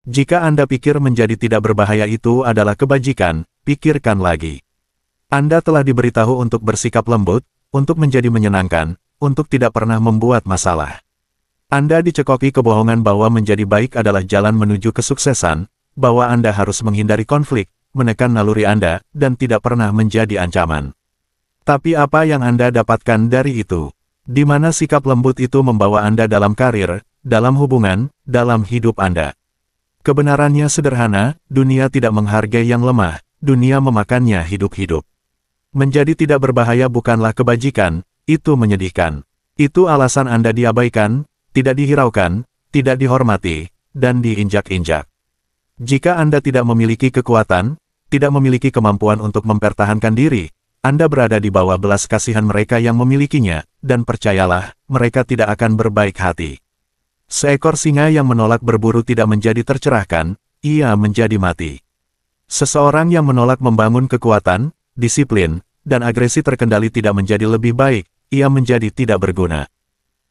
Jika Anda pikir menjadi tidak berbahaya itu adalah kebajikan, pikirkan lagi. Anda telah diberitahu untuk bersikap lembut, untuk menjadi menyenangkan, untuk tidak pernah membuat masalah. Anda dicekoki kebohongan bahwa menjadi baik adalah jalan menuju kesuksesan, bahwa Anda harus menghindari konflik, menekan naluri Anda, dan tidak pernah menjadi ancaman. Tapi apa yang Anda dapatkan dari itu? Di mana sikap lembut itu membawa Anda dalam karir, dalam hubungan, dalam hidup Anda? Kebenarannya sederhana, dunia tidak menghargai yang lemah, dunia memakannya hidup-hidup. Menjadi tidak berbahaya bukanlah kebajikan, itu menyedihkan. Itu alasan Anda diabaikan, tidak dihiraukan, tidak dihormati, dan diinjak-injak. Jika Anda tidak memiliki kekuatan, tidak memiliki kemampuan untuk mempertahankan diri, Anda berada di bawah belas kasihan mereka yang memilikinya, dan percayalah, mereka tidak akan berbaik hati. Seekor singa yang menolak berburu tidak menjadi tercerahkan, ia menjadi mati. Seseorang yang menolak membangun kekuatan, disiplin, dan agresi terkendali tidak menjadi lebih baik, ia menjadi tidak berguna.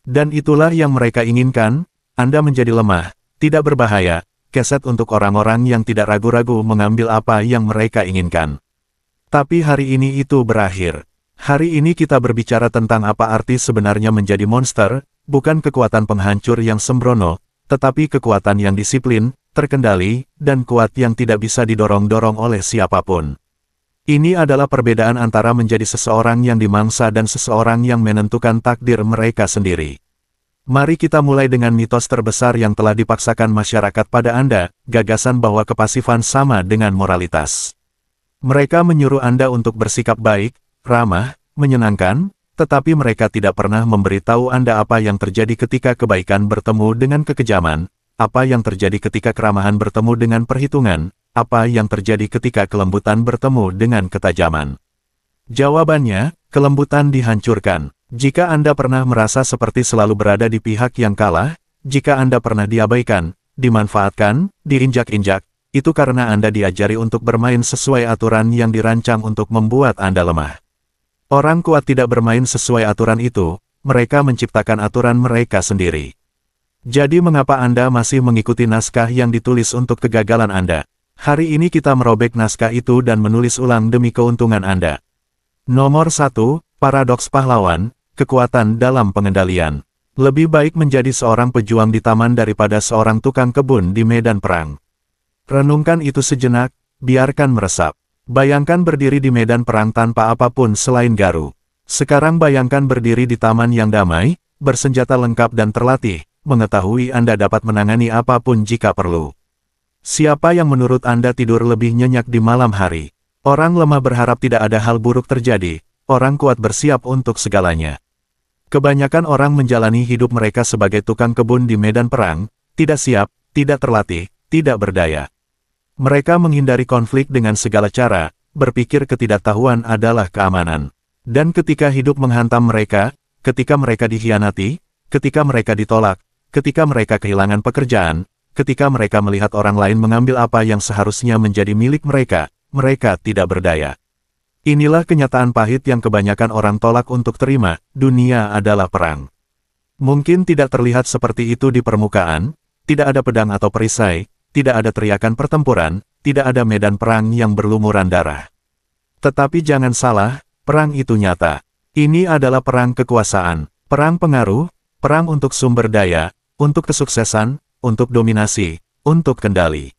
Dan itulah yang mereka inginkan, Anda menjadi lemah, tidak berbahaya, keset untuk orang-orang yang tidak ragu-ragu mengambil apa yang mereka inginkan. Tapi hari ini itu berakhir. Hari ini kita berbicara tentang apa arti sebenarnya menjadi monster, bukan kekuatan penghancur yang sembrono, tetapi kekuatan yang disiplin, terkendali, dan kuat yang tidak bisa didorong-dorong oleh siapapun. Ini adalah perbedaan antara menjadi seseorang yang dimangsa dan seseorang yang menentukan takdir mereka sendiri. Mari kita mulai dengan mitos terbesar yang telah dipaksakan masyarakat pada Anda, gagasan bahwa kepasifan sama dengan moralitas. Mereka menyuruh Anda untuk bersikap baik, ramah, menyenangkan, tetapi mereka tidak pernah memberitahu Anda apa yang terjadi ketika kebaikan bertemu dengan kekejaman, apa yang terjadi ketika keramahan bertemu dengan perhitungan, apa yang terjadi ketika kelembutan bertemu dengan ketajaman. Jawabannya, kelembutan dihancurkan. Jika Anda pernah merasa seperti selalu berada di pihak yang kalah, jika Anda pernah diabaikan, dimanfaatkan, diinjak-injak, itu karena Anda diajari untuk bermain sesuai aturan yang dirancang untuk membuat Anda lemah. Orang kuat tidak bermain sesuai aturan itu, mereka menciptakan aturan mereka sendiri. Jadi mengapa Anda masih mengikuti naskah yang ditulis untuk kegagalan Anda? Hari ini kita merobek naskah itu dan menulis ulang demi keuntungan Anda. Nomor 1, paradoks pahlawan, kekuatan dalam pengendalian. Lebih baik menjadi seorang pejuang di taman daripada seorang tukang kebun di medan perang. Renungkan itu sejenak, biarkan meresap. Bayangkan berdiri di medan perang tanpa apapun selain garu. Sekarang bayangkan berdiri di taman yang damai, bersenjata lengkap dan terlatih, mengetahui Anda dapat menangani apapun jika perlu. Siapa yang menurut Anda tidur lebih nyenyak di malam hari? Orang lemah berharap tidak ada hal buruk terjadi, orang kuat bersiap untuk segalanya. Kebanyakan orang menjalani hidup mereka sebagai tukang kebun di medan perang, tidak siap, tidak terlatih, tidak berdaya. Mereka menghindari konflik dengan segala cara, berpikir ketidaktahuan adalah keamanan. Dan ketika hidup menghantam mereka, ketika mereka dikhianati, ketika mereka ditolak, ketika mereka kehilangan pekerjaan, ketika mereka melihat orang lain mengambil apa yang seharusnya menjadi milik mereka, mereka tidak berdaya. Inilah kenyataan pahit yang kebanyakan orang tolak untuk terima, dunia adalah perang. Mungkin tidak terlihat seperti itu di permukaan, tidak ada pedang atau perisai, tidak ada teriakan pertempuran, tidak ada medan perang yang berlumuran darah. Tetapi jangan salah, perang itu nyata. Ini adalah perang kekuasaan, perang pengaruh, perang untuk sumber daya, untuk kesuksesan, untuk dominasi, untuk kendali.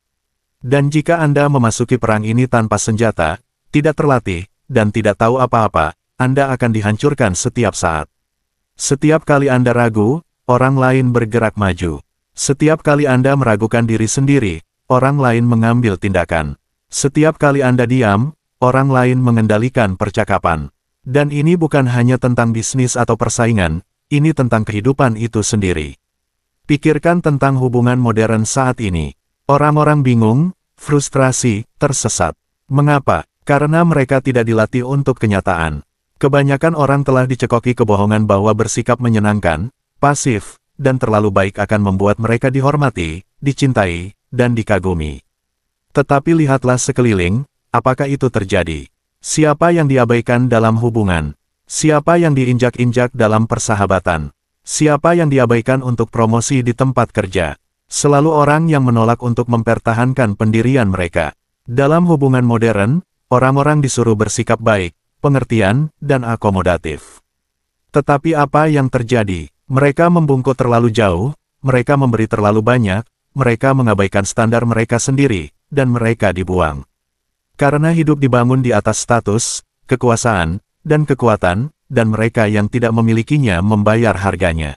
Dan jika Anda memasuki perang ini tanpa senjata, tidak terlatih, dan tidak tahu apa-apa, Anda akan dihancurkan setiap saat. Setiap kali Anda ragu, orang lain bergerak maju. Setiap kali Anda meragukan diri sendiri, orang lain mengambil tindakan. Setiap kali Anda diam, orang lain mengendalikan percakapan. Dan ini bukan hanya tentang bisnis atau persaingan, ini tentang kehidupan itu sendiri. Pikirkan tentang hubungan modern saat ini. Orang-orang bingung, frustrasi, tersesat. Mengapa? Karena mereka tidak dilatih untuk kenyataan. Kebanyakan orang telah dicekoki kebohongan bahwa bersikap menyenangkan, pasif, dan terlalu baik akan membuat mereka dihormati, dicintai, dan dikagumi. Tetapi lihatlah sekeliling, apakah itu terjadi? Siapa yang diabaikan dalam hubungan? Siapa yang diinjak-injak dalam persahabatan? Siapa yang diabaikan untuk promosi di tempat kerja? Selalu orang yang menolak untuk mempertahankan pendirian mereka. Dalam hubungan modern, orang-orang disuruh bersikap baik, pengertian, dan akomodatif. Tetapi apa yang terjadi? Mereka membungkuk terlalu jauh, mereka memberi terlalu banyak, mereka mengabaikan standar mereka sendiri, dan mereka dibuang. Karena hidup dibangun di atas status, kekuasaan, dan kekuatan, dan mereka yang tidak memilikinya membayar harganya.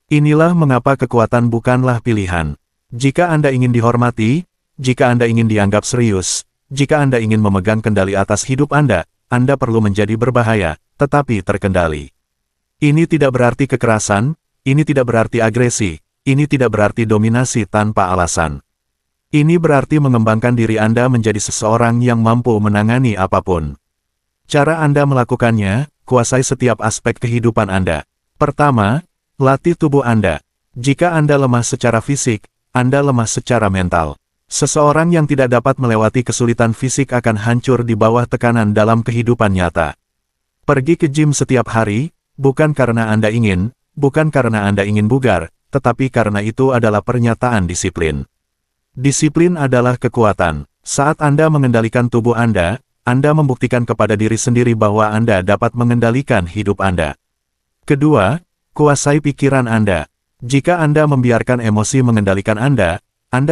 Inilah mengapa kekuatan bukanlah pilihan. Jika Anda ingin dihormati, jika Anda ingin dianggap serius, jika Anda ingin memegang kendali atas hidup Anda perlu menjadi berbahaya, tetapi terkendali. Ini tidak berarti kekerasan, ini tidak berarti agresi, ini tidak berarti dominasi tanpa alasan. Ini berarti mengembangkan diri Anda menjadi seseorang yang mampu menangani apapun. Cara Anda melakukannya, kuasai setiap aspek kehidupan Anda. Pertama, latih tubuh Anda. Jika Anda lemah secara fisik, Anda lemah secara mental. Seseorang yang tidak dapat melewati kesulitan fisik akan hancur di bawah tekanan dalam kehidupan nyata. Pergi ke gym setiap hari, bukan karena Anda ingin, bukan karena Anda ingin bugar, tetapi karena itu adalah pernyataan disiplin. Disiplin adalah kekuatan. Saat Anda mengendalikan tubuh Anda membuktikan kepada diri sendiri bahwa Anda dapat mengendalikan hidup Anda. Kedua, kuasai pikiran Anda. Jika Anda membiarkan emosi mengendalikan Anda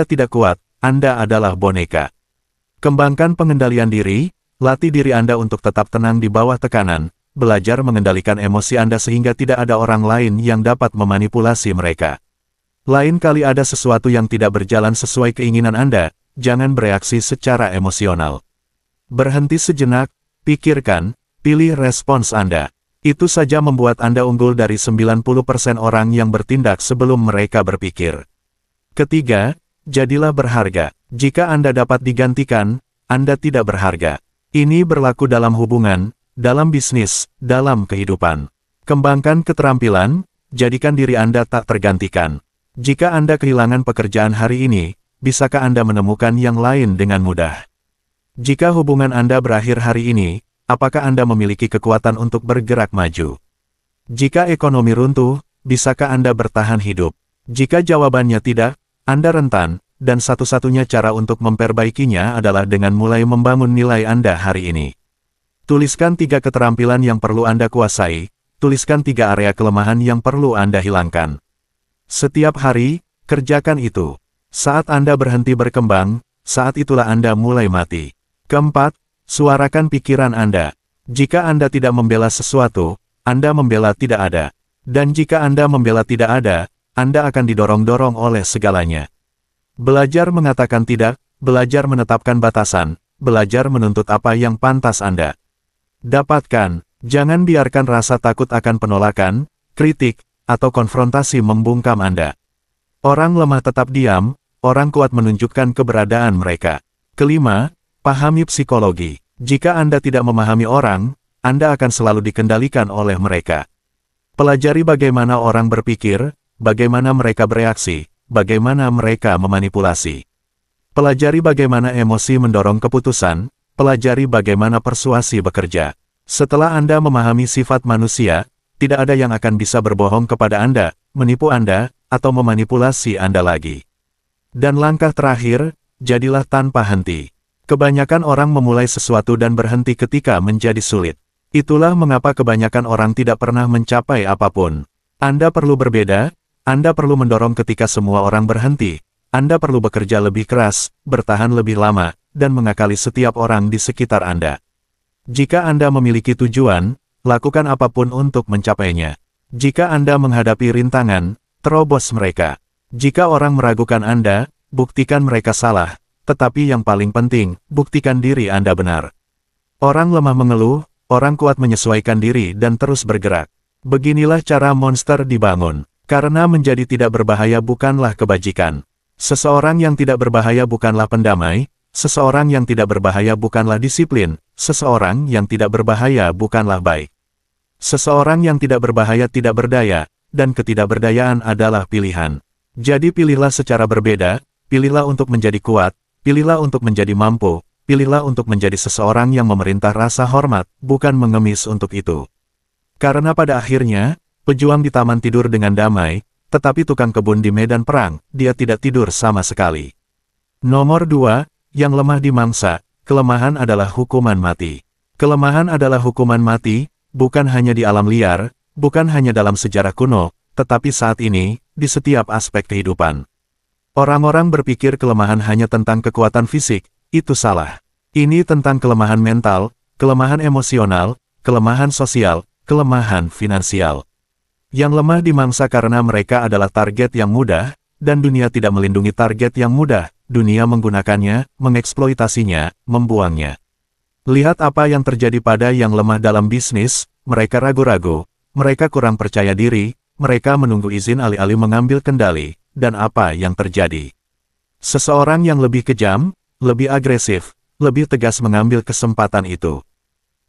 tidak kuat, Anda adalah boneka. Kembangkan pengendalian diri, latih diri Anda untuk tetap tenang di bawah tekanan, belajar mengendalikan emosi Anda sehingga tidak ada orang lain yang dapat memanipulasi mereka. Lain kali ada sesuatu yang tidak berjalan sesuai keinginan Anda, jangan bereaksi secara emosional. Berhenti sejenak, pikirkan, pilih respons Anda. Itu saja membuat Anda unggul dari 90% orang yang bertindak sebelum mereka berpikir. Ketiga, jadilah berharga. Jika Anda dapat digantikan, Anda tidak berharga. Ini berlaku dalam hubungan, dalam bisnis, dalam kehidupan. Kembangkan keterampilan, jadikan diri Anda tak tergantikan. Jika Anda kehilangan pekerjaan hari ini, bisakah Anda menemukan yang lain dengan mudah? Jika hubungan Anda berakhir hari ini, apakah Anda memiliki kekuatan untuk bergerak maju? Jika ekonomi runtuh, bisakah Anda bertahan hidup? Jika jawabannya tidak, Anda rentan, dan satu-satunya cara untuk memperbaikinya adalah dengan mulai membangun nilai Anda hari ini. Tuliskan 3 keterampilan yang perlu Anda kuasai, tuliskan 3 area kelemahan yang perlu Anda hilangkan. Setiap hari, kerjakan itu. Saat Anda berhenti berkembang, saat itulah Anda mulai mati. Keempat, suarakan pikiran Anda. Jika Anda tidak membela sesuatu, Anda membela tidak ada. Dan jika Anda membela tidak ada, Anda akan didorong-dorong oleh segalanya. Belajar mengatakan tidak, belajar menetapkan batasan, belajar menuntut apa yang pantas Anda dapatkan. Jangan biarkan rasa takut akan penolakan, kritik, atau konfrontasi membungkam Anda. Orang lemah tetap diam, orang kuat menunjukkan keberadaan mereka. Kelima, pahami psikologi. Jika Anda tidak memahami orang, Anda akan selalu dikendalikan oleh mereka. Pelajari bagaimana orang berpikir, bagaimana mereka bereaksi, bagaimana mereka memanipulasi. Pelajari bagaimana emosi mendorong keputusan, pelajari bagaimana persuasi bekerja. Setelah Anda memahami sifat manusia, tidak ada yang akan bisa berbohong kepada Anda, menipu Anda, atau memanipulasi Anda lagi. Dan langkah terakhir, jadilah tanpa henti. Kebanyakan orang memulai sesuatu dan berhenti ketika menjadi sulit. Itulah mengapa kebanyakan orang tidak pernah mencapai apapun. Anda perlu berbeda, Anda perlu mendorong ketika semua orang berhenti. Anda perlu bekerja lebih keras, bertahan lebih lama, dan mengakali setiap orang di sekitar Anda. Jika Anda memiliki tujuan, lakukan apapun untuk mencapainya. Jika Anda menghadapi rintangan, terobos mereka. Jika orang meragukan Anda, buktikan mereka salah, tetapi yang paling penting, buktikan diri Anda benar. Orang lemah mengeluh, orang kuat menyesuaikan diri dan terus bergerak. Beginilah cara monster dibangun. Karena menjadi tidak berbahaya bukanlah kebajikan. Seseorang yang tidak berbahaya bukanlah pendamai, seseorang yang tidak berbahaya bukanlah disiplin, seseorang yang tidak berbahaya bukanlah baik. Seseorang yang tidak berbahaya tidak berdaya, dan ketidakberdayaan adalah pilihan. Jadi pilihlah secara berbeda, pilihlah untuk menjadi kuat, pilihlah untuk menjadi mampu, pilihlah untuk menjadi seseorang yang memerintah rasa hormat, bukan mengemis untuk itu. Karena pada akhirnya, pejuang di taman tidur dengan damai, tetapi tukang kebun di medan perang, dia tidak tidur sama sekali. Nomor 2, yang lemah di mangsa, kelemahan adalah hukuman mati. Kelemahan adalah hukuman mati, bukan hanya di alam liar, bukan hanya dalam sejarah kuno, tetapi saat ini, di setiap aspek kehidupan. Orang-orang berpikir kelemahan hanya tentang kekuatan fisik, itu salah. Ini tentang kelemahan mental, kelemahan emosional, kelemahan sosial, kelemahan finansial. Yang lemah di mangsa karena mereka adalah target yang mudah, dan dunia tidak melindungi target yang mudah, dunia menggunakannya, mengeksploitasinya, membuangnya. Lihat apa yang terjadi pada yang lemah dalam bisnis, mereka ragu-ragu, mereka kurang percaya diri, mereka menunggu izin alih-alih mengambil kendali, dan apa yang terjadi? Seseorang yang lebih kejam, lebih agresif, lebih tegas mengambil kesempatan itu.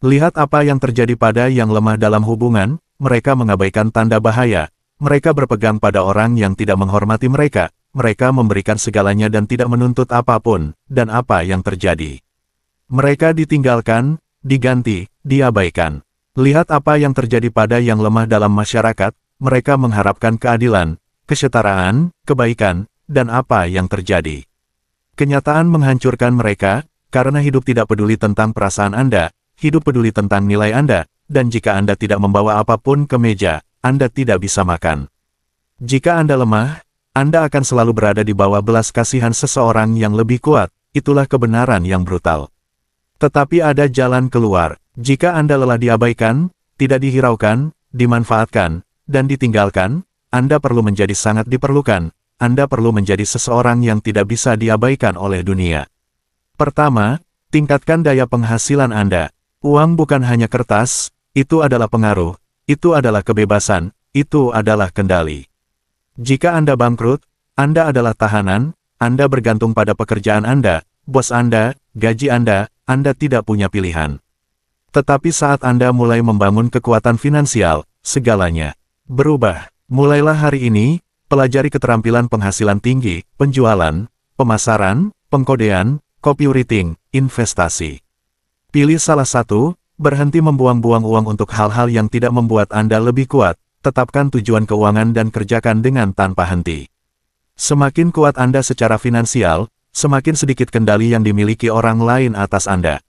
Lihat apa yang terjadi pada yang lemah dalam hubungan, mereka mengabaikan tanda bahaya, mereka berpegang pada orang yang tidak menghormati mereka, mereka memberikan segalanya dan tidak menuntut apapun, dan apa yang terjadi? Mereka ditinggalkan, diganti, diabaikan. Lihat apa yang terjadi pada yang lemah dalam masyarakat, mereka mengharapkan keadilan, kesetaraan, kebaikan, dan apa yang terjadi? Kenyataan menghancurkan mereka, karena hidup tidak peduli tentang perasaan Anda, hidup peduli tentang nilai Anda, dan jika Anda tidak membawa apapun ke meja, Anda tidak bisa makan. Jika Anda lemah, Anda akan selalu berada di bawah belas kasihan seseorang yang lebih kuat, itulah kebenaran yang brutal. Tetapi ada jalan keluar, jika Anda lelah diabaikan, tidak dihiraukan, dimanfaatkan, dan ditinggalkan, Anda perlu menjadi sangat diperlukan, Anda perlu menjadi seseorang yang tidak bisa diabaikan oleh dunia. Pertama, tingkatkan daya penghasilan Anda. Uang bukan hanya kertas, itu adalah pengaruh, itu adalah kebebasan, itu adalah kendali. Jika Anda bangkrut, Anda adalah tahanan, Anda bergantung pada pekerjaan Anda, bos Anda, gaji Anda tidak punya pilihan. Tetapi saat Anda mulai membangun kekuatan finansial, segalanya berubah. Mulailah hari ini, pelajari keterampilan penghasilan tinggi, penjualan, pemasaran, pengkodean, copywriting, investasi. Pilih salah satu, berhenti membuang-buang uang untuk hal-hal yang tidak membuat Anda lebih kuat, tetapkan tujuan keuangan dan kerjakan dengan tanpa henti. Semakin kuat Anda secara finansial, semakin sedikit kendali yang dimiliki orang lain atas Anda.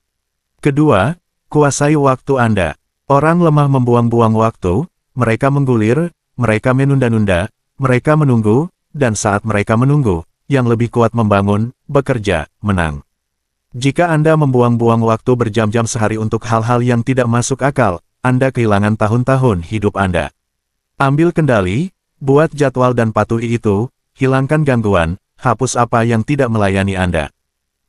Kedua, kuasai waktu Anda. Orang lemah membuang-buang waktu, mereka menggulir, mereka menunda-nunda, mereka menunggu, dan saat mereka menunggu, yang lebih kuat membangun, bekerja, menang. Jika Anda membuang-buang waktu berjam-jam sehari untuk hal-hal yang tidak masuk akal, Anda kehilangan tahun-tahun hidup Anda. Ambil kendali, buat jadwal dan patuhi itu, hilangkan gangguan, hapus apa yang tidak melayani Anda.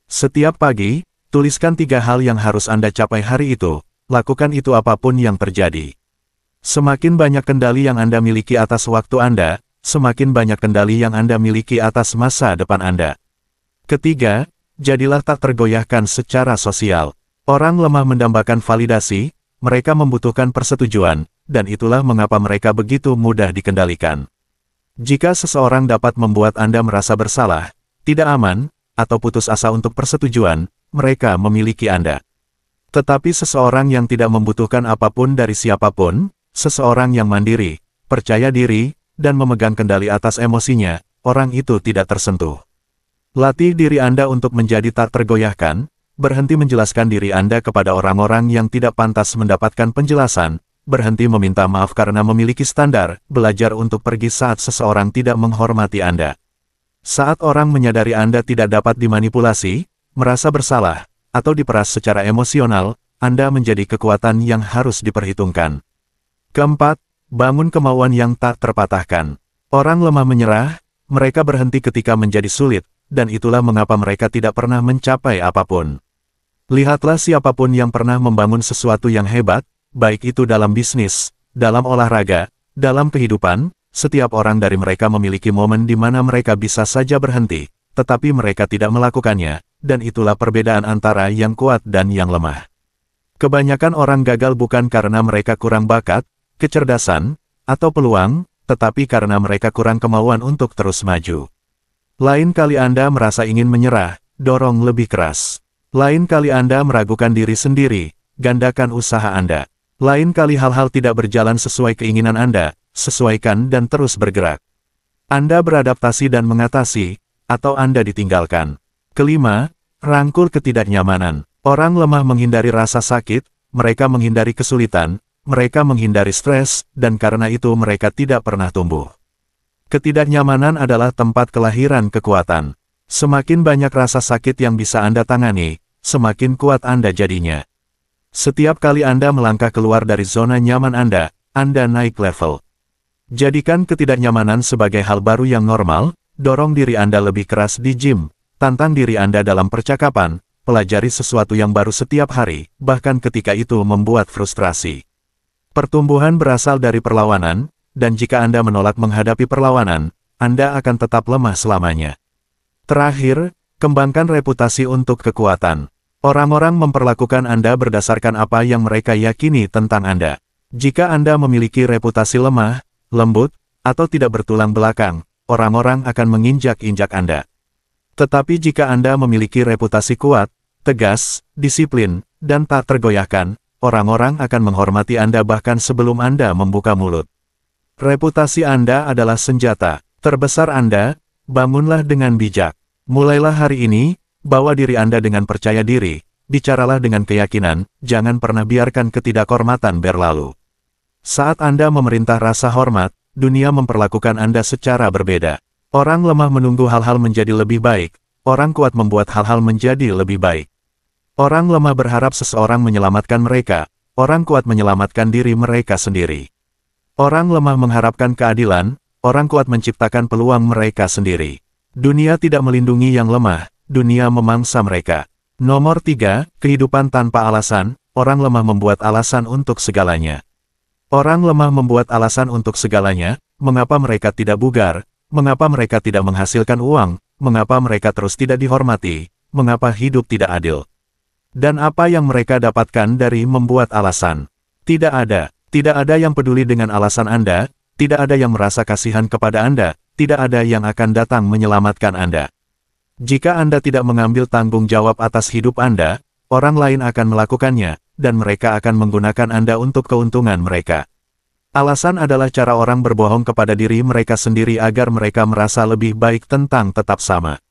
Setiap pagi, tuliskan 3 hal yang harus Anda capai hari itu, lakukan itu apapun yang terjadi. Semakin banyak kendali yang Anda miliki atas waktu Anda, semakin banyak kendali yang Anda miliki atas masa depan Anda. Ketiga, jadilah tak tergoyahkan secara sosial. Orang lemah mendambakan validasi, mereka membutuhkan persetujuan, dan itulah mengapa mereka begitu mudah dikendalikan. Jika seseorang dapat membuat Anda merasa bersalah, tidak aman, atau putus asa untuk persetujuan, mereka memiliki Anda. Tetapi seseorang yang tidak membutuhkan apapun dari siapapun, seseorang yang mandiri, percaya diri, dan memegang kendali atas emosinya, orang itu tidak tersentuh. Latih diri Anda untuk menjadi tak tergoyahkan, berhenti menjelaskan diri Anda kepada orang-orang yang tidak pantas mendapatkan penjelasan, berhenti meminta maaf karena memiliki standar, belajar untuk pergi saat seseorang tidak menghormati Anda. Saat orang menyadari Anda tidak dapat dimanipulasi, merasa bersalah, atau diperas secara emosional, Anda menjadi kekuatan yang harus diperhitungkan. Keempat, bangun kemauan yang tak terpatahkan. Orang lemah menyerah, mereka berhenti ketika menjadi sulit, dan itulah mengapa mereka tidak pernah mencapai apapun. Lihatlah siapapun yang pernah membangun sesuatu yang hebat, baik itu dalam bisnis, dalam olahraga, dalam kehidupan, setiap orang dari mereka memiliki momen di mana mereka bisa saja berhenti, tetapi mereka tidak melakukannya, dan itulah perbedaan antara yang kuat dan yang lemah. Kebanyakan orang gagal bukan karena mereka kurang bakat, kecerdasan, atau peluang, tetapi karena mereka kurang kemauan untuk terus maju. Lain kali Anda merasa ingin menyerah, dorong lebih keras. Lain kali Anda meragukan diri sendiri, gandakan usaha Anda. Lain kali hal-hal tidak berjalan sesuai keinginan Anda, sesuaikan dan terus bergerak. Anda beradaptasi dan mengatasi, atau Anda ditinggalkan. Kelima, rangkul ketidaknyamanan. Orang lemah menghindari rasa sakit, mereka menghindari kesulitan, mereka menghindari stres, dan karena itu mereka tidak pernah tumbuh. Ketidaknyamanan adalah tempat kelahiran kekuatan. Semakin banyak rasa sakit yang bisa Anda tangani, semakin kuat Anda jadinya. Setiap kali Anda melangkah keluar dari zona nyaman Anda naik level. Jadikan ketidaknyamanan sebagai hal baru yang normal, dorong diri Anda lebih keras di gym, tantang diri Anda dalam percakapan, pelajari sesuatu yang baru setiap hari, bahkan ketika itu membuat frustrasi. Pertumbuhan berasal dari perlawanan, dan jika Anda menolak menghadapi perlawanan, Anda akan tetap lemah selamanya. Terakhir, kembangkan reputasi untuk kekuatan. Orang-orang memperlakukan Anda berdasarkan apa yang mereka yakini tentang Anda. Jika Anda memiliki reputasi lemah, lembut, atau tidak bertulang belakang, orang-orang akan menginjak-injak Anda. Tetapi jika Anda memiliki reputasi kuat, tegas, disiplin, dan tak tergoyahkan, orang-orang akan menghormati Anda bahkan sebelum Anda membuka mulut. Reputasi Anda adalah senjata terbesar Anda, bangunlah dengan bijak. Mulailah hari ini, bawa diri Anda dengan percaya diri, bicaralah dengan keyakinan, jangan pernah biarkan ketidakhormatan berlalu. Saat Anda memerintah rasa hormat, dunia memperlakukan Anda secara berbeda. Orang lemah menunggu hal-hal menjadi lebih baik, orang kuat membuat hal-hal menjadi lebih baik. Orang lemah berharap seseorang menyelamatkan mereka, orang kuat menyelamatkan diri mereka sendiri. Orang lemah mengharapkan keadilan, orang kuat menciptakan peluang mereka sendiri. Dunia tidak melindungi yang lemah, dunia memangsa mereka. Nomor 3, kehidupan tanpa alasan, orang lemah membuat alasan untuk segalanya. Orang lemah membuat alasan untuk segalanya, mengapa mereka tidak bugar, mengapa mereka tidak menghasilkan uang, mengapa mereka terus tidak dihormati, mengapa hidup tidak adil. Dan apa yang mereka dapatkan dari membuat alasan? Tidak ada yang peduli dengan alasan Anda, tidak ada yang merasa kasihan kepada Anda, tidak ada yang akan datang menyelamatkan Anda. Jika Anda tidak mengambil tanggung jawab atas hidup Anda, orang lain akan melakukannya, dan mereka akan menggunakan Anda untuk keuntungan mereka. Alasan adalah cara orang berbohong kepada diri mereka sendiri agar mereka merasa lebih baik tentang tetap sama.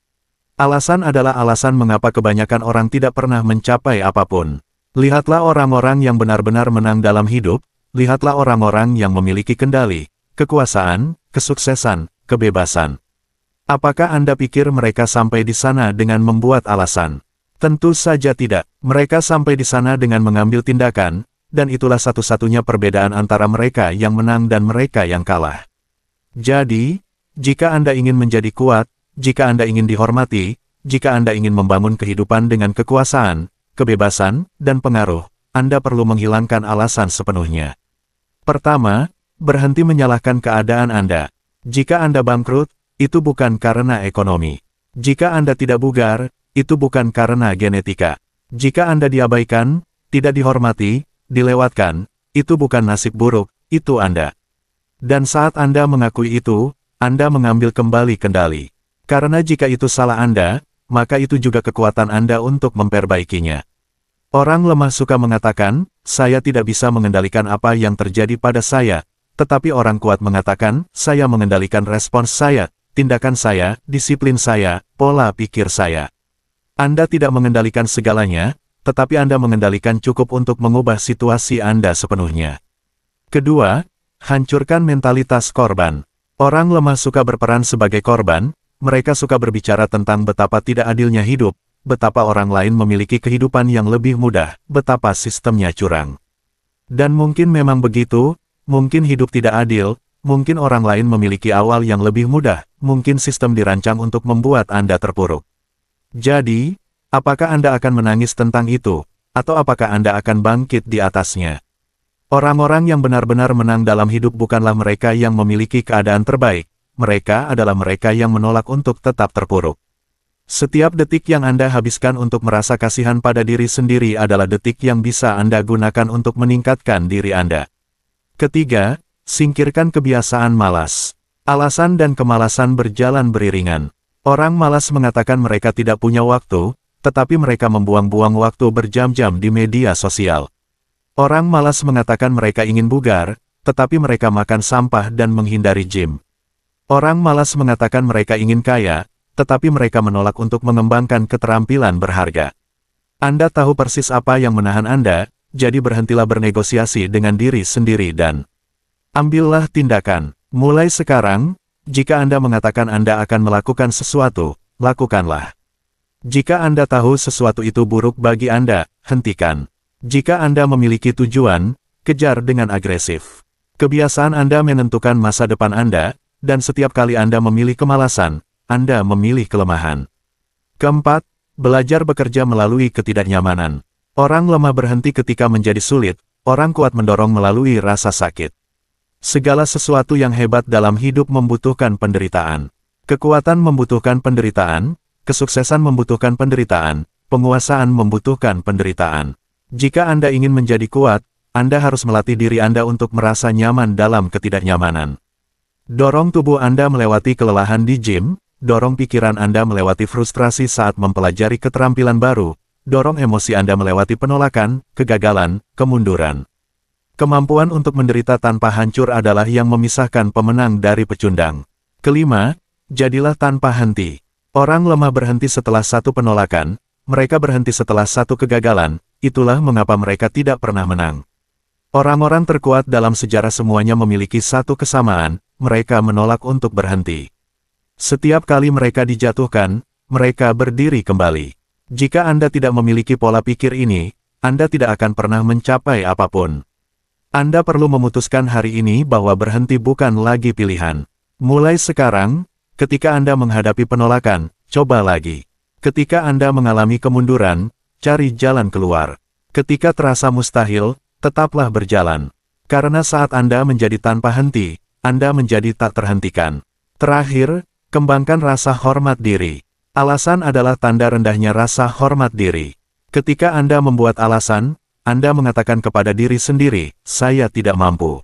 Alasan adalah alasan mengapa kebanyakan orang tidak pernah mencapai apapun. Lihatlah orang-orang yang benar-benar menang dalam hidup, lihatlah orang-orang yang memiliki kendali, kekuasaan, kesuksesan, kebebasan. Apakah Anda pikir mereka sampai di sana dengan membuat alasan? Tentu saja tidak. Mereka sampai di sana dengan mengambil tindakan, dan itulah satu-satunya perbedaan antara mereka yang menang dan mereka yang kalah. Jadi, jika Anda ingin menjadi kuat, jika Anda ingin dihormati, jika Anda ingin membangun kehidupan dengan kekuasaan, kebebasan, dan pengaruh, Anda perlu menghilangkan alasan sepenuhnya. Pertama, berhenti menyalahkan keadaan Anda. Jika Anda bangkrut, itu bukan karena ekonomi. Jika Anda tidak bugar, itu bukan karena genetika. Jika Anda diabaikan, tidak dihormati, dilewatkan, itu bukan nasib buruk, itu Anda. Dan saat Anda mengakui itu, Anda mengambil kembali kendali. Karena jika itu salah Anda, maka itu juga kekuatan Anda untuk memperbaikinya. Orang lemah suka mengatakan, saya tidak bisa mengendalikan apa yang terjadi pada saya, tetapi orang kuat mengatakan, saya mengendalikan respons saya, tindakan saya, disiplin saya, pola pikir saya. Anda tidak mengendalikan segalanya, tetapi Anda mengendalikan cukup untuk mengubah situasi Anda sepenuhnya. Kedua, hancurkan mentalitas korban. Orang lemah suka berperan sebagai korban, mereka suka berbicara tentang betapa tidak adilnya hidup, betapa orang lain memiliki kehidupan yang lebih mudah, betapa sistemnya curang. Dan mungkin memang begitu, mungkin hidup tidak adil, mungkin orang lain memiliki awal yang lebih mudah, mungkin sistem dirancang untuk membuat Anda terpuruk. Jadi, apakah Anda akan menangis tentang itu, atau apakah Anda akan bangkit di atasnya? Orang-orang yang benar-benar menang dalam hidup bukanlah mereka yang memiliki keadaan terbaik, mereka adalah mereka yang menolak untuk tetap terpuruk. Setiap detik yang Anda habiskan untuk merasa kasihan pada diri sendiri adalah detik yang bisa Anda gunakan untuk meningkatkan diri Anda. Ketiga, singkirkan kebiasaan malas. Alasan dan kemalasan berjalan beriringan. Orang malas mengatakan mereka tidak punya waktu, tetapi mereka membuang-buang waktu berjam-jam di media sosial. Orang malas mengatakan mereka ingin bugar, tetapi mereka makan sampah dan menghindari gym. Orang malas mengatakan mereka ingin kaya, tetapi mereka menolak untuk mengembangkan keterampilan berharga. Anda tahu persis apa yang menahan Anda, jadi berhentilah bernegosiasi dengan diri sendiri dan ambillah tindakan. Mulai sekarang, jika Anda mengatakan Anda akan melakukan sesuatu, lakukanlah. Jika Anda tahu sesuatu itu buruk bagi Anda, hentikan. Jika Anda memiliki tujuan, kejar dengan agresif. Kebiasaan Anda menentukan masa depan Anda, dan setiap kali Anda memilih kemalasan, Anda memilih kelemahan. Keempat, belajar bekerja melalui ketidaknyamanan. Orang lemah berhenti ketika menjadi sulit, orang kuat mendorong melalui rasa sakit. Segala sesuatu yang hebat dalam hidup membutuhkan penderitaan. Kekuatan membutuhkan penderitaan, kesuksesan membutuhkan penderitaan, penguasaan membutuhkan penderitaan. Jika Anda ingin menjadi kuat, Anda harus melatih diri Anda untuk merasa nyaman dalam ketidaknyamanan. Dorong tubuh Anda melewati kelelahan di gym, dorong pikiran Anda melewati frustrasi saat mempelajari keterampilan baru, dorong emosi Anda melewati penolakan, kegagalan, kemunduran. Kemampuan untuk menderita tanpa hancur adalah yang memisahkan pemenang dari pecundang. Kelima, jadilah tanpa henti. Orang lemah berhenti setelah satu penolakan, mereka berhenti setelah satu kegagalan, itulah mengapa mereka tidak pernah menang. Orang-orang terkuat dalam sejarah semuanya memiliki satu kesamaan, mereka menolak untuk berhenti. Setiap kali mereka dijatuhkan, mereka berdiri kembali. Jika Anda tidak memiliki pola pikir ini, Anda tidak akan pernah mencapai apapun. Anda perlu memutuskan hari ini bahwa berhenti bukan lagi pilihan. Mulai sekarang, ketika Anda menghadapi penolakan, coba lagi. Ketika Anda mengalami kemunduran, cari jalan keluar. Ketika terasa mustahil, tetaplah berjalan. Karena saat Anda menjadi tanpa henti, Anda menjadi tak terhentikan. Terakhir, kembangkan rasa hormat diri. Alasan adalah tanda rendahnya rasa hormat diri. Ketika Anda membuat alasan, Anda mengatakan kepada diri sendiri, saya tidak mampu.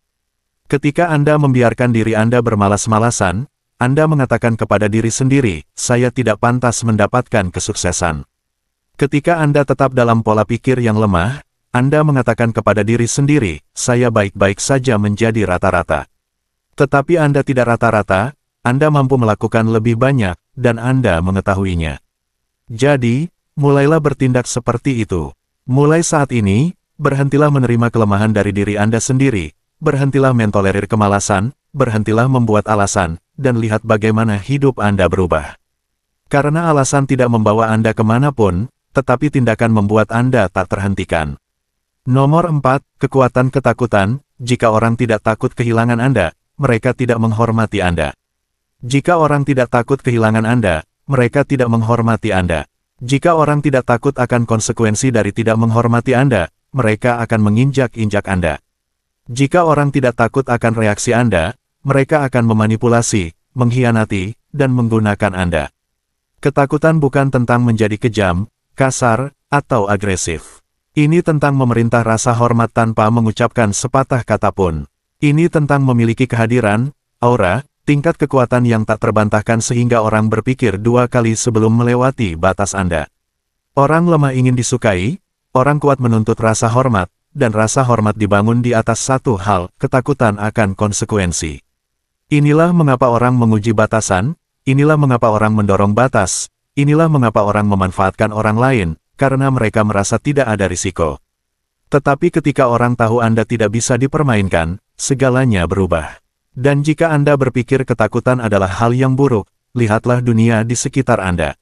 Ketika Anda membiarkan diri Anda bermalas-malasan, Anda mengatakan kepada diri sendiri, saya tidak pantas mendapatkan kesuksesan. Ketika Anda tetap dalam pola pikir yang lemah, Anda mengatakan kepada diri sendiri, saya baik-baik saja menjadi rata-rata. Tetapi Anda tidak rata-rata, Anda mampu melakukan lebih banyak, dan Anda mengetahuinya. Jadi, mulailah bertindak seperti itu. Mulai saat ini, berhentilah menerima kelemahan dari diri Anda sendiri, berhentilah mentolerir kemalasan, berhentilah membuat alasan, dan lihat bagaimana hidup Anda berubah. Karena alasan tidak membawa Anda kemanapun, tetapi tindakan membuat Anda tak terhentikan. Nomor 4, kekuatan ketakutan. Jika orang tidak takut kehilangan Anda, mereka tidak menghormati Anda. Jika orang tidak takut kehilangan Anda, mereka tidak menghormati Anda. Jika orang tidak takut akan konsekuensi dari tidak menghormati Anda, mereka akan menginjak-injak Anda. Jika orang tidak takut akan reaksi Anda, mereka akan memanipulasi, mengkhianati, dan menggunakan Anda. Ketakutan bukan tentang menjadi kejam, kasar, atau agresif. Ini tentang memerintah rasa hormat tanpa mengucapkan sepatah kata pun. Ini tentang memiliki kehadiran, aura, tingkat kekuatan yang tak terbantahkan sehingga orang berpikir dua kali sebelum melewati batas Anda. Orang lemah ingin disukai, orang kuat menuntut rasa hormat, dan rasa hormat dibangun di atas satu hal, ketakutan akan konsekuensi. Inilah mengapa orang menguji batasan, inilah mengapa orang mendorong batas, inilah mengapa orang memanfaatkan orang lain, karena mereka merasa tidak ada risiko. Tetapi ketika orang tahu Anda tidak bisa dipermainkan, segalanya berubah. Dan jika Anda berpikir ketakutan adalah hal yang buruk, lihatlah dunia di sekitar Anda.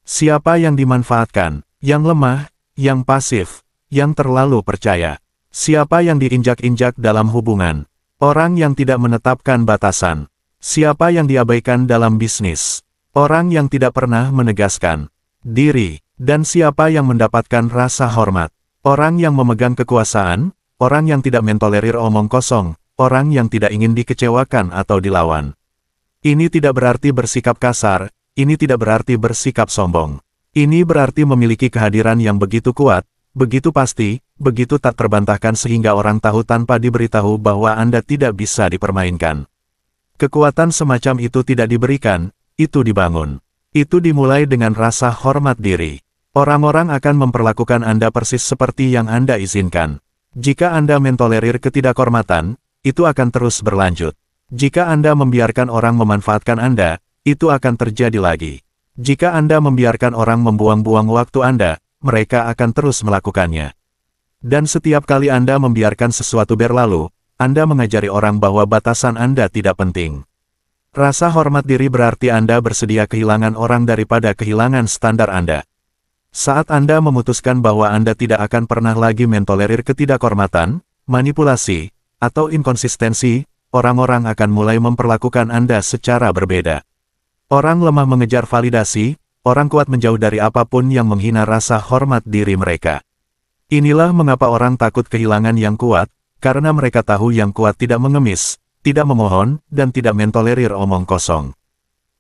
Siapa yang dimanfaatkan, yang lemah, yang pasif, yang terlalu percaya? Siapa yang diinjak-injak dalam hubungan? Orang yang tidak menetapkan batasan. Siapa yang diabaikan dalam bisnis? Orang yang tidak pernah menegaskan diri. Dan siapa yang mendapatkan rasa hormat? Orang yang memegang kekuasaan, orang yang tidak mentolerir omong kosong, orang yang tidak ingin dikecewakan atau dilawan. Ini tidak berarti bersikap kasar, ini tidak berarti bersikap sombong. Ini berarti memiliki kehadiran yang begitu kuat, begitu pasti, begitu tak terbantahkan sehingga orang tahu tanpa diberitahu bahwa Anda tidak bisa dipermainkan. Kekuatan semacam itu tidak diberikan, itu dibangun. Itu dimulai dengan rasa hormat diri. Orang-orang akan memperlakukan Anda persis seperti yang Anda izinkan. Jika Anda mentolerir ketidakhormatan, itu akan terus berlanjut. Jika Anda membiarkan orang memanfaatkan Anda, itu akan terjadi lagi. Jika Anda membiarkan orang membuang-buang waktu Anda, mereka akan terus melakukannya. Dan setiap kali Anda membiarkan sesuatu berlalu, Anda mengajari orang bahwa batasan Anda tidak penting. Rasa hormat diri berarti Anda bersedia kehilangan orang daripada kehilangan standar Anda. Saat Anda memutuskan bahwa Anda tidak akan pernah lagi mentolerir ketidakhormatan, manipulasi, atau inkonsistensi, orang-orang akan mulai memperlakukan Anda secara berbeda. Orang lemah mengejar validasi, orang kuat menjauh dari apapun yang menghina rasa hormat diri mereka. Inilah mengapa orang takut kehilangan yang kuat, karena mereka tahu yang kuat tidak mengemis, tidak memohon, dan tidak mentolerir omong kosong.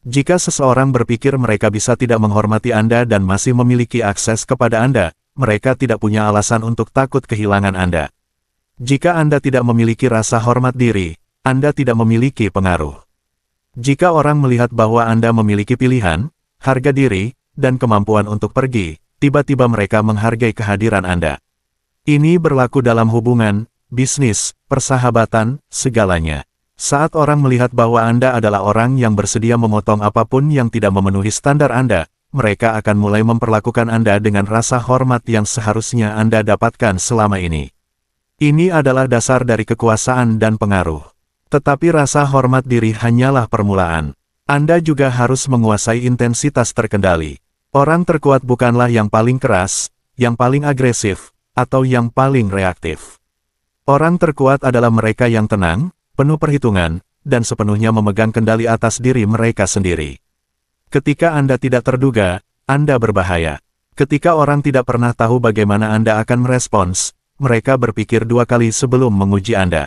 Jika seseorang berpikir mereka bisa tidak menghormati Anda dan masih memiliki akses kepada Anda, mereka tidak punya alasan untuk takut kehilangan Anda. Jika Anda tidak memiliki rasa hormat diri, Anda tidak memiliki pengaruh. Jika orang melihat bahwa Anda memiliki pilihan, harga diri, dan kemampuan untuk pergi, tiba-tiba mereka menghargai kehadiran Anda. Ini berlaku dalam hubungan, bisnis, persahabatan, segalanya. Saat orang melihat bahwa Anda adalah orang yang bersedia memotong apapun yang tidak memenuhi standar Anda, mereka akan mulai memperlakukan Anda dengan rasa hormat yang seharusnya Anda dapatkan selama ini. Ini adalah dasar dari kekuasaan dan pengaruh. Tetapi rasa hormat diri hanyalah permulaan. Anda juga harus menguasai intensitas terkendali. Orang terkuat bukanlah yang paling keras, yang paling agresif, atau yang paling reaktif. Orang terkuat adalah mereka yang tenang, penuh perhitungan, dan sepenuhnya memegang kendali atas diri mereka sendiri. Ketika Anda tidak terduga, Anda berbahaya. Ketika orang tidak pernah tahu bagaimana Anda akan merespons, mereka berpikir dua kali sebelum menguji Anda.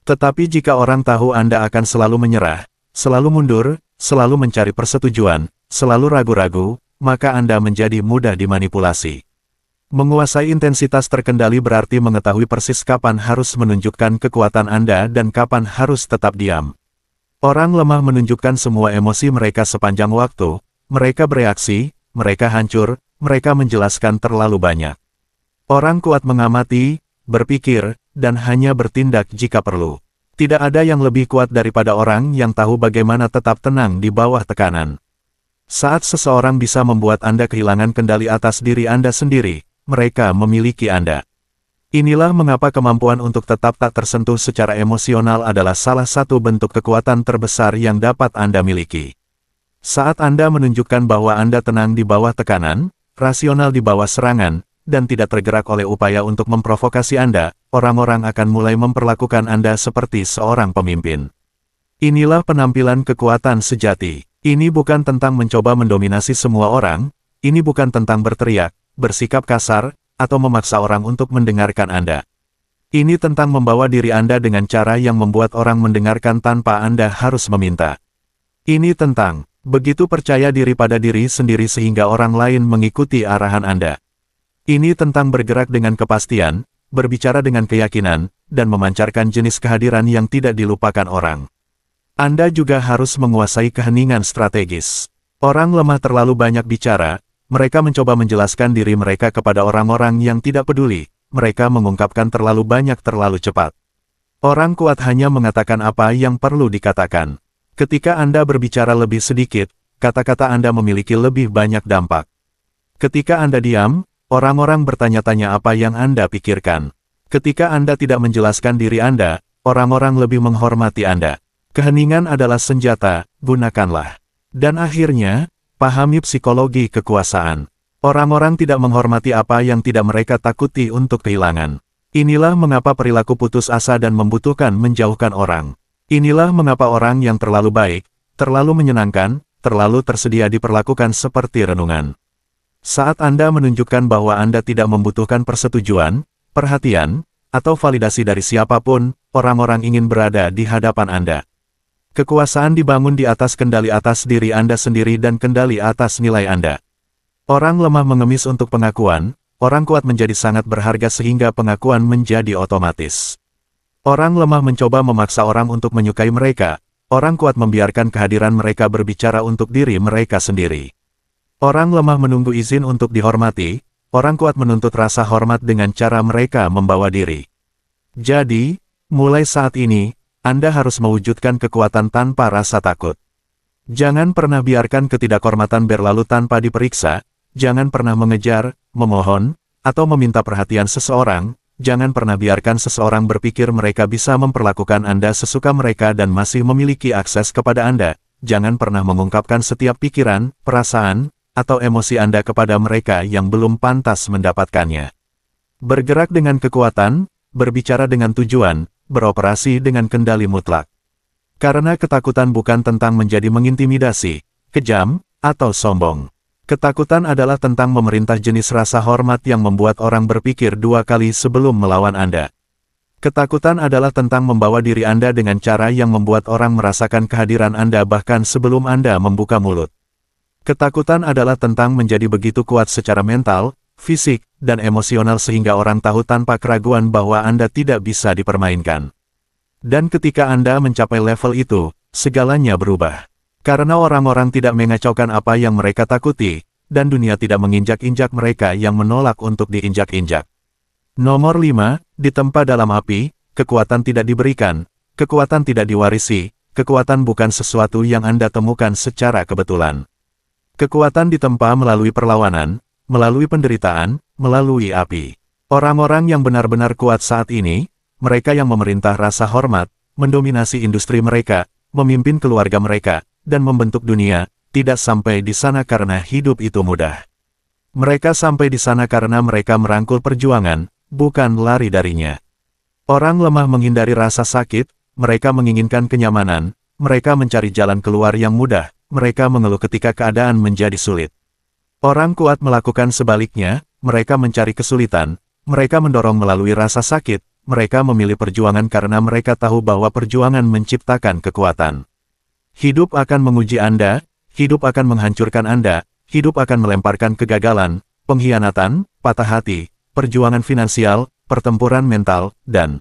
Tetapi jika orang tahu Anda akan selalu menyerah, selalu mundur, selalu mencari persetujuan, selalu ragu-ragu, maka Anda menjadi mudah dimanipulasi. Menguasai intensitas terkendali berarti mengetahui persis kapan harus menunjukkan kekuatan Anda dan kapan harus tetap diam. Orang lemah menunjukkan semua emosi mereka sepanjang waktu, mereka bereaksi, mereka hancur, mereka menjelaskan terlalu banyak. Orang kuat mengamati, berpikir, dan hanya bertindak jika perlu. Tidak ada yang lebih kuat daripada orang yang tahu bagaimana tetap tenang di bawah tekanan. Saat seseorang bisa membuat Anda kehilangan kendali atas diri Anda sendiri, mereka memiliki Anda. Inilah mengapa kemampuan untuk tetap tak tersentuh secara emosional adalah salah satu bentuk kekuatan terbesar yang dapat Anda miliki. Saat Anda menunjukkan bahwa Anda tenang di bawah tekanan, rasional di bawah serangan, dan tidak tergerak oleh upaya untuk memprovokasi Anda, orang-orang akan mulai memperlakukan Anda seperti seorang pemimpin. Inilah penampilan kekuatan sejati. Ini bukan tentang mencoba mendominasi semua orang, ini bukan tentang berteriak, bersikap kasar, atau memaksa orang untuk mendengarkan Anda. Ini tentang membawa diri Anda dengan cara yang membuat orang mendengarkan tanpa Anda harus meminta. Ini tentang begitu percaya diri pada diri sendiri sehingga orang lain mengikuti arahan Anda. Ini tentang bergerak dengan kepastian, berbicara dengan keyakinan, dan memancarkan jenis kehadiran yang tidak dilupakan orang. Anda juga harus menguasai keheningan strategis. Orang lemah terlalu banyak bicara, mereka mencoba menjelaskan diri mereka kepada orang-orang yang tidak peduli, mereka mengungkapkan terlalu banyak terlalu cepat. Orang kuat hanya mengatakan apa yang perlu dikatakan. Ketika Anda berbicara lebih sedikit, kata-kata Anda memiliki lebih banyak dampak. Ketika Anda diam, orang-orang bertanya-tanya apa yang Anda pikirkan. Ketika Anda tidak menjelaskan diri Anda, orang-orang lebih menghormati Anda. Keheningan adalah senjata, gunakanlah. Dan akhirnya, pahami psikologi kekuasaan. Orang-orang tidak menghormati apa yang tidak mereka takuti untuk kehilangan. Inilah mengapa perilaku putus asa dan membutuhkan menjauhkan orang. Inilah mengapa orang yang terlalu baik, terlalu menyenangkan, terlalu tersedia diperlakukan seperti renungan. Saat Anda menunjukkan bahwa Anda tidak membutuhkan persetujuan, perhatian, atau validasi dari siapapun, orang-orang ingin berada di hadapan Anda. Kekuasaan dibangun di atas kendali atas diri Anda sendiri dan kendali atas nilai Anda. Orang lemah mengemis untuk pengakuan, orang kuat menjadi sangat berharga sehingga pengakuan menjadi otomatis. Orang lemah mencoba memaksa orang untuk menyukai mereka, orang kuat membiarkan kehadiran mereka berbicara untuk diri mereka sendiri. Orang lemah menunggu izin untuk dihormati, orang kuat menuntut rasa hormat dengan cara mereka membawa diri. Jadi, mulai saat ini, Anda harus mewujudkan kekuatan tanpa rasa takut. Jangan pernah biarkan ketidakhormatan berlalu tanpa diperiksa, jangan pernah mengejar, memohon, atau meminta perhatian seseorang, jangan pernah biarkan seseorang berpikir mereka bisa memperlakukan Anda sesuka mereka dan masih memiliki akses kepada Anda, jangan pernah mengungkapkan setiap pikiran, perasaan, atau emosi Anda kepada mereka yang belum pantas mendapatkannya. Bergerak dengan kekuatan, berbicara dengan tujuan, beroperasi dengan kendali mutlak. Karena ketakutan bukan tentang menjadi mengintimidasi, kejam, atau sombong. Ketakutan adalah tentang memerintah jenis rasa hormat yang membuat orang berpikir dua kali sebelum melawan Anda. Ketakutan adalah tentang membawa diri Anda dengan cara yang membuat orang merasakan kehadiran Anda bahkan sebelum Anda membuka mulut. Ketakutan adalah tentang menjadi begitu kuat secara mental, fisik, dan emosional sehingga orang tahu tanpa keraguan bahwa Anda tidak bisa dipermainkan. Dan ketika Anda mencapai level itu, segalanya berubah. Karena orang-orang tidak mengacaukan apa yang mereka takuti, dan dunia tidak menginjak-injak mereka yang menolak untuk diinjak-injak. Nomor 5, ditempa dalam api, kekuatan tidak diberikan, kekuatan tidak diwarisi, kekuatan bukan sesuatu yang Anda temukan secara kebetulan. Kekuatan ditempa melalui perlawanan, melalui penderitaan, melalui api. Orang-orang yang benar-benar kuat saat ini, mereka yang memerintah rasa hormat, mendominasi industri mereka, memimpin keluarga mereka, dan membentuk dunia, tidak sampai di sana karena hidup itu mudah. Mereka sampai di sana karena mereka merangkul perjuangan, bukan lari darinya. Orang lemah menghindari rasa sakit, mereka menginginkan kenyamanan, mereka mencari jalan keluar yang mudah, mereka mengeluh ketika keadaan menjadi sulit. Orang kuat melakukan sebaliknya, mereka mencari kesulitan, mereka mendorong melalui rasa sakit, mereka memilih perjuangan karena mereka tahu bahwa perjuangan menciptakan kekuatan. Hidup akan menguji Anda, hidup akan menghancurkan Anda, hidup akan melemparkan kegagalan, pengkhianatan, patah hati, perjuangan finansial, pertempuran mental, dan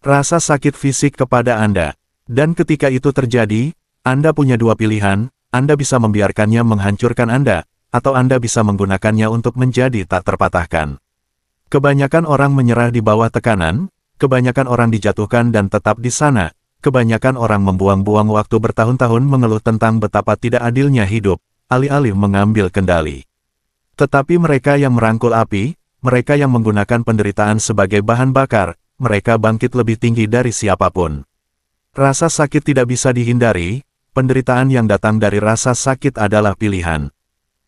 rasa sakit fisik kepada Anda. Dan ketika itu terjadi, Anda punya dua pilihan, Anda bisa membiarkannya menghancurkan Anda, atau Anda bisa menggunakannya untuk menjadi tak terpatahkan. Kebanyakan orang menyerah di bawah tekanan, kebanyakan orang dijatuhkan dan tetap di sana, kebanyakan orang membuang-buang waktu bertahun-tahun mengeluh tentang betapa tidak adilnya hidup, alih-alih mengambil kendali. Tetapi mereka yang merangkul api, mereka yang menggunakan penderitaan sebagai bahan bakar, mereka bangkit lebih tinggi dari siapapun. Rasa sakit tidak bisa dihindari, penderitaan yang datang dari rasa sakit adalah pilihan.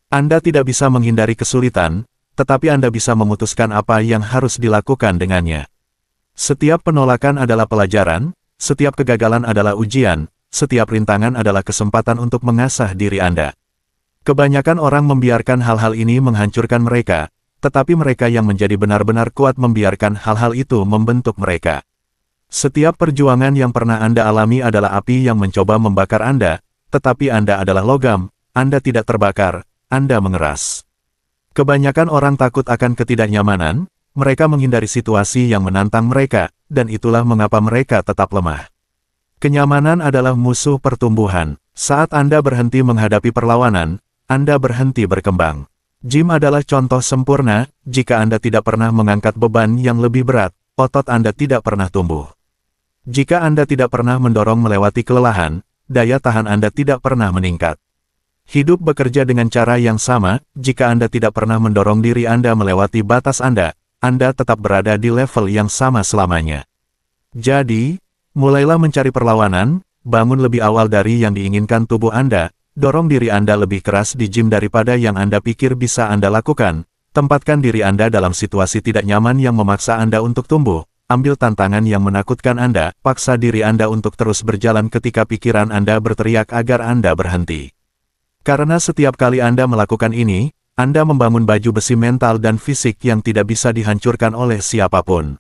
Anda tidak bisa menghindari kesulitan, tetapi Anda bisa memutuskan apa yang harus dilakukan dengannya. Setiap penolakan adalah pelajaran, setiap kegagalan adalah ujian, setiap rintangan adalah kesempatan untuk mengasah diri Anda. Kebanyakan orang membiarkan hal-hal ini menghancurkan mereka, tetapi mereka yang menjadi benar-benar kuat membiarkan hal-hal itu membentuk mereka. Setiap perjuangan yang pernah Anda alami adalah api yang mencoba membakar Anda, tetapi Anda adalah logam, Anda tidak terbakar, Anda mengeras. Kebanyakan orang takut akan ketidaknyamanan, mereka menghindari situasi yang menantang mereka, dan itulah mengapa mereka tetap lemah. Kenyamanan adalah musuh pertumbuhan. Saat Anda berhenti menghadapi perlawanan, Anda berhenti berkembang. Gym adalah contoh sempurna, jika Anda tidak pernah mengangkat beban yang lebih berat, otot Anda tidak pernah tumbuh. Jika Anda tidak pernah mendorong melewati kelelahan, daya tahan Anda tidak pernah meningkat. Hidup bekerja dengan cara yang sama, jika Anda tidak pernah mendorong diri Anda melewati batas Anda tetap berada di level yang sama selamanya. Jadi, mulailah mencari perlawanan, bangun lebih awal dari yang diinginkan tubuh Anda, dorong diri Anda lebih keras di gym daripada yang Anda pikir bisa Anda lakukan, tempatkan diri Anda dalam situasi tidak nyaman yang memaksa Anda untuk tumbuh, ambil tantangan yang menakutkan Anda, paksa diri Anda untuk terus berjalan ketika pikiran Anda berteriak agar Anda berhenti. Karena setiap kali Anda melakukan ini, Anda membangun baju besi mental dan fisik yang tidak bisa dihancurkan oleh siapapun.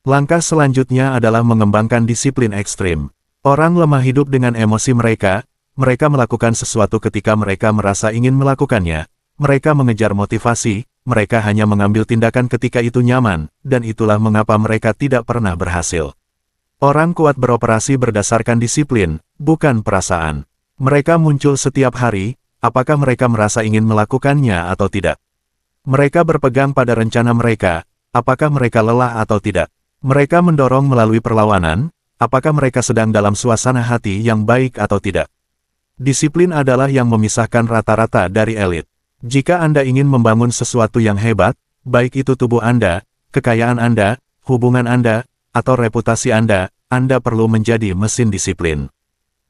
Langkah selanjutnya adalah mengembangkan disiplin ekstrim. Orang lemah hidup dengan emosi mereka melakukan sesuatu ketika mereka merasa ingin melakukannya, mereka mengejar motivasi, mereka hanya mengambil tindakan ketika itu nyaman, dan itulah mengapa mereka tidak pernah berhasil. Orang kuat beroperasi berdasarkan disiplin, bukan perasaan. Mereka muncul setiap hari, apakah mereka merasa ingin melakukannya atau tidak. Mereka berpegang pada rencana mereka, apakah mereka lelah atau tidak. Mereka mendorong melalui perlawanan, apakah mereka sedang dalam suasana hati yang baik atau tidak. Disiplin adalah yang memisahkan rata-rata dari elit. Jika Anda ingin membangun sesuatu yang hebat, baik itu tubuh Anda, kekayaan Anda, hubungan Anda, atau reputasi Anda perlu menjadi mesin disiplin.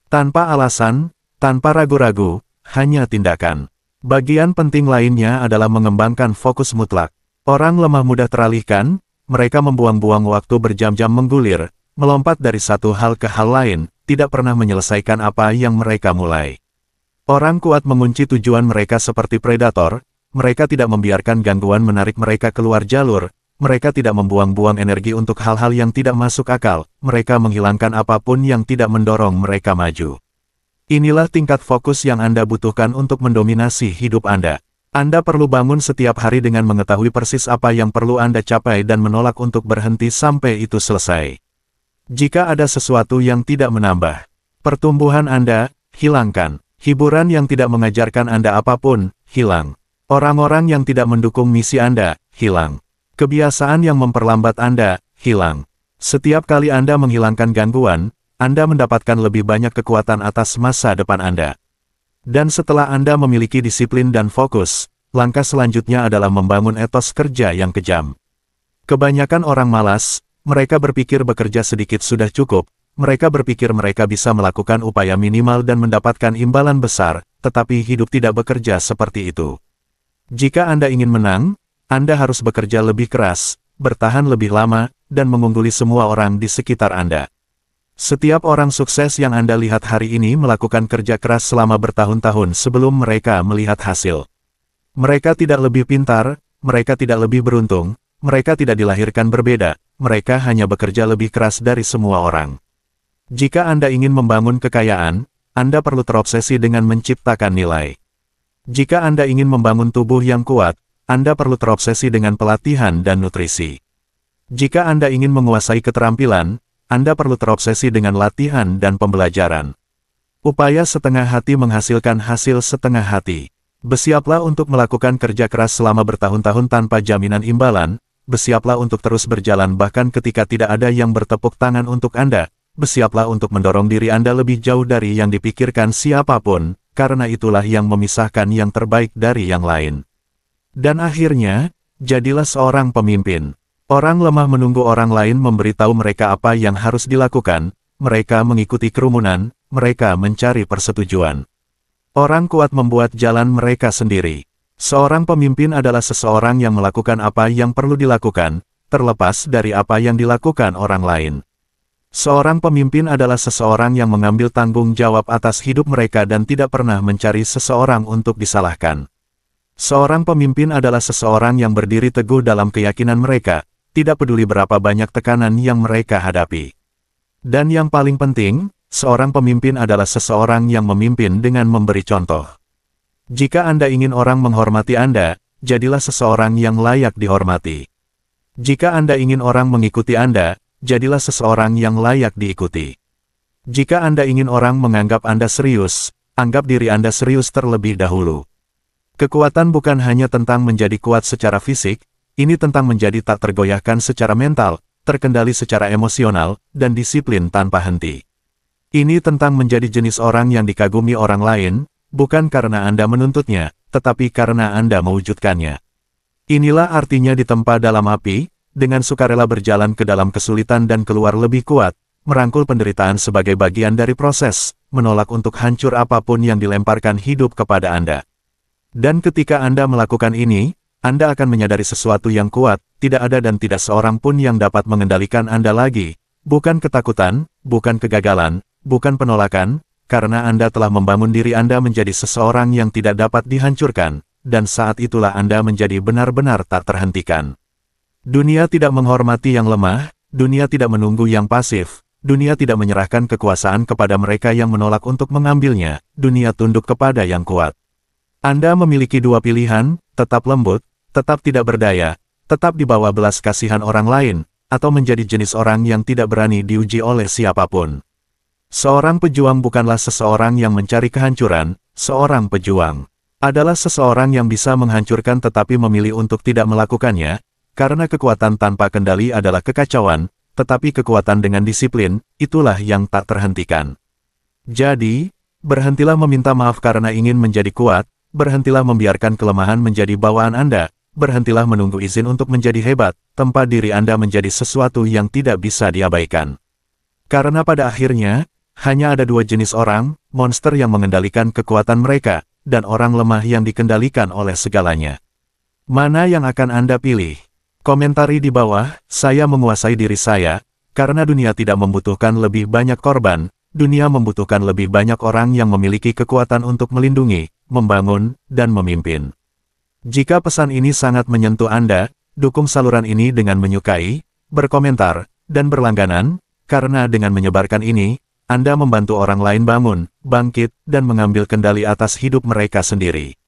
Tanpa alasan, tanpa ragu-ragu, hanya tindakan. Bagian penting lainnya adalah mengembangkan fokus mutlak. Orang lemah mudah teralihkan, mereka membuang-buang waktu berjam-jam menggulir, melompat dari satu hal ke hal lain, tidak pernah menyelesaikan apa yang mereka mulai. Orang kuat mengunci tujuan mereka seperti predator, mereka tidak membiarkan gangguan menarik mereka keluar jalur, mereka tidak membuang-buang energi untuk hal-hal yang tidak masuk akal, mereka menghilangkan apapun yang tidak mendorong mereka maju. Inilah tingkat fokus yang Anda butuhkan untuk mendominasi hidup Anda. Anda perlu bangun setiap hari dengan mengetahui persis apa yang perlu Anda capai dan menolak untuk berhenti sampai itu selesai. Jika ada sesuatu yang tidak menambah pertumbuhan Anda, hilangkan. Hiburan yang tidak mengajarkan Anda apapun, hilang. Orang-orang yang tidak mendukung misi Anda, hilang. Kebiasaan yang memperlambat Anda, hilang. Setiap kali Anda menghilangkan gangguan, Anda mendapatkan lebih banyak kekuatan atas masa depan Anda. Dan setelah Anda memiliki disiplin dan fokus, langkah selanjutnya adalah membangun etos kerja yang kejam. Kebanyakan orang malas, mereka berpikir bekerja sedikit sudah cukup, mereka berpikir mereka bisa melakukan upaya minimal dan mendapatkan imbalan besar, tetapi hidup tidak bekerja seperti itu. Jika Anda ingin menang, Anda harus bekerja lebih keras, bertahan lebih lama, dan mengungguli semua orang di sekitar Anda. Setiap orang sukses yang Anda lihat hari ini melakukan kerja keras selama bertahun-tahun sebelum mereka melihat hasil. Mereka tidak lebih pintar, mereka tidak lebih beruntung, mereka tidak dilahirkan berbeda, mereka hanya bekerja lebih keras dari semua orang. Jika Anda ingin membangun kekayaan, Anda perlu terobsesi dengan menciptakan nilai. Jika Anda ingin membangun tubuh yang kuat, Anda perlu terobsesi dengan pelatihan dan nutrisi. Jika Anda ingin menguasai keterampilan, Anda perlu terobsesi dengan latihan dan pembelajaran. Upaya setengah hati menghasilkan hasil setengah hati. Bersiaplah untuk melakukan kerja keras selama bertahun-tahun tanpa jaminan imbalan, bersiaplah untuk terus berjalan bahkan ketika tidak ada yang bertepuk tangan untuk Anda, bersiaplah untuk mendorong diri Anda lebih jauh dari yang dipikirkan siapapun, karena itulah yang memisahkan yang terbaik dari yang lain. Dan akhirnya, jadilah seorang pemimpin. Orang lemah menunggu orang lain memberitahu mereka apa yang harus dilakukan, mereka mengikuti kerumunan, mereka mencari persetujuan. Orang kuat membuat jalan mereka sendiri. Seorang pemimpin adalah seseorang yang melakukan apa yang perlu dilakukan, terlepas dari apa yang dilakukan orang lain. Seorang pemimpin adalah seseorang yang mengambil tanggung jawab atas hidup mereka dan tidak pernah mencari seseorang untuk disalahkan. Seorang pemimpin adalah seseorang yang berdiri teguh dalam keyakinan mereka, tidak peduli berapa banyak tekanan yang mereka hadapi. Dan yang paling penting, seorang pemimpin adalah seseorang yang memimpin dengan memberi contoh. Jika Anda ingin orang menghormati Anda, jadilah seseorang yang layak dihormati. Jika Anda ingin orang mengikuti Anda, jadilah seseorang yang layak diikuti. Jika Anda ingin orang menganggap Anda serius, anggap diri Anda serius terlebih dahulu. Kekuatan bukan hanya tentang menjadi kuat secara fisik, ini tentang menjadi tak tergoyahkan secara mental, terkendali secara emosional, dan disiplin tanpa henti. Ini tentang menjadi jenis orang yang dikagumi orang lain, bukan karena Anda menuntutnya, tetapi karena Anda mewujudkannya. Inilah artinya ditempa dalam api, dengan sukarela berjalan ke dalam kesulitan dan keluar lebih kuat, merangkul penderitaan sebagai bagian dari proses, menolak untuk hancur apapun yang dilemparkan hidup kepada Anda. Dan ketika Anda melakukan ini, Anda akan menyadari sesuatu yang kuat, tidak ada dan tidak seorang pun yang dapat mengendalikan Anda lagi, bukan ketakutan, bukan kegagalan, bukan penolakan, karena Anda telah membangun diri Anda menjadi seseorang yang tidak dapat dihancurkan, dan saat itulah Anda menjadi benar-benar tak terhentikan. Dunia tidak menghormati yang lemah, dunia tidak menunggu yang pasif, dunia tidak menyerahkan kekuasaan kepada mereka yang menolak untuk mengambilnya, dunia tunduk kepada yang kuat. Anda memiliki dua pilihan, tetap lembut, tetap tidak berdaya, tetap di bawah belas kasihan orang lain, atau menjadi jenis orang yang tidak berani diuji oleh siapapun. Seorang pejuang bukanlah seseorang yang mencari kehancuran, seorang pejuang adalah seseorang yang bisa menghancurkan tetapi memilih untuk tidak melakukannya, karena kekuatan tanpa kendali adalah kekacauan, tetapi kekuatan dengan disiplin, itulah yang tak terhentikan. Jadi, berhentilah meminta maaf karena ingin menjadi kuat, berhentilah membiarkan kelemahan menjadi bawaan Anda, berhentilah menunggu izin untuk menjadi hebat, tempat diri Anda menjadi sesuatu yang tidak bisa diabaikan. Karena pada akhirnya, hanya ada dua jenis orang, monster yang mengendalikan kekuatan mereka, dan orang lemah yang dikendalikan oleh segalanya. Mana yang akan Anda pilih? Komentari di bawah. Saya menguasai diri saya, karena dunia tidak membutuhkan lebih banyak korban, dunia membutuhkan lebih banyak orang yang memiliki kekuatan untuk melindungi, membangun, dan memimpin. Jika pesan ini sangat menyentuh Anda, dukung saluran ini dengan menyukai, berkomentar, dan berlangganan, karena dengan menyebarkan ini, Anda membantu orang lain bangun, bangkit, dan mengambil kendali atas hidup mereka sendiri.